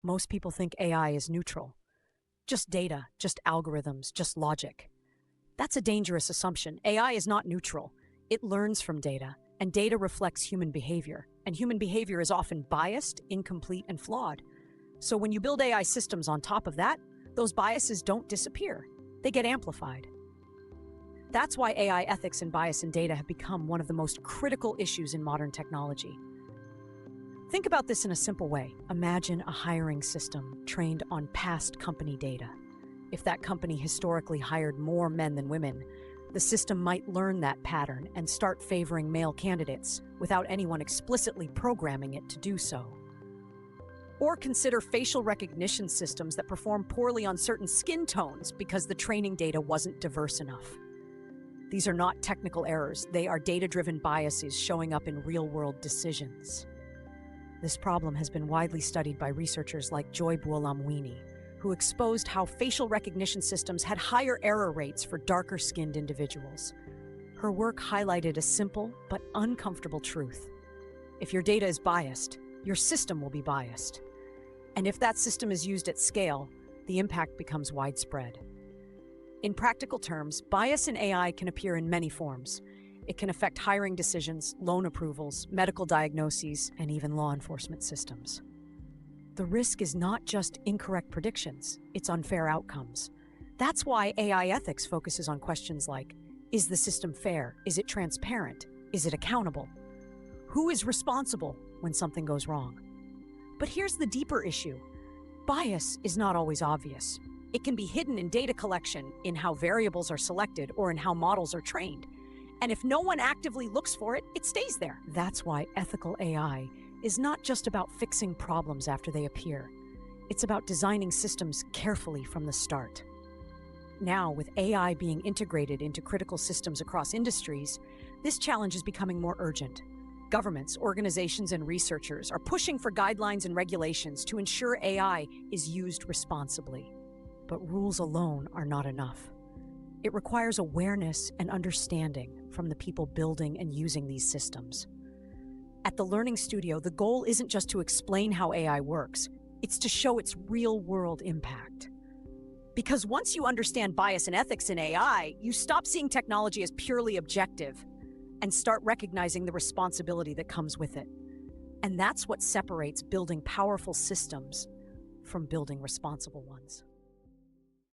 Most people think AI is neutral. Just data, just algorithms, just logic. That's a dangerous assumption. AI is not neutral. It learns from data, and data reflects human behavior. And human behavior is often biased, incomplete, and flawed. So when you build AI systems on top of that, those biases don't disappear. They get amplified. That's why AI ethics and bias in data have become one of the most critical issues in modern technology. Think about this in a simple way. Imagine a hiring system trained on past company data. If that company historically hired more men than women, the system might learn that pattern and start favoring male candidates without anyone explicitly programming it to do so. Or consider facial recognition systems that perform poorly on certain skin tones because the training data wasn't diverse enough. These are not technical errors, they are data-driven biases showing up in real-world decisions. This problem has been widely studied by researchers like Joy Buolamwini, who exposed how facial recognition systems had higher error rates for darker-skinned individuals. Her work highlighted a simple but uncomfortable truth. If your data is biased, your system will be biased. And if that system is used at scale, the impact becomes widespread. In practical terms, bias in AI can appear in many forms. It can affect hiring decisions, loan approvals, medical diagnoses, and even law enforcement systems. The risk is not just incorrect predictions, it's unfair outcomes. That's why AI ethics focuses on questions like, is the system fair? Is it transparent? Is it accountable? Who is responsible when something goes wrong? But here's the deeper issue. Bias is not always obvious. It can be hidden in data collection, in how variables are selected, or in how models are trained. And if no one actively looks for it, it stays there. That's why ethical AI is not just about fixing problems after they appear. It's about designing systems carefully from the start. Now, with AI being integrated into critical systems across industries, this challenge is becoming more urgent. Governments, organizations, and researchers are pushing for guidelines and regulations to ensure AI is used responsibly. But rules alone are not enough. It requires awareness and understanding from the people building and using these systems. At the Learning Studio, the goal isn't just to explain how AI works, it's to show its real-world impact. Because once you understand bias and ethics in AI, you stop seeing technology as purely objective and start recognizing the responsibility that comes with it. And that's what separates building powerful systems from building responsible ones.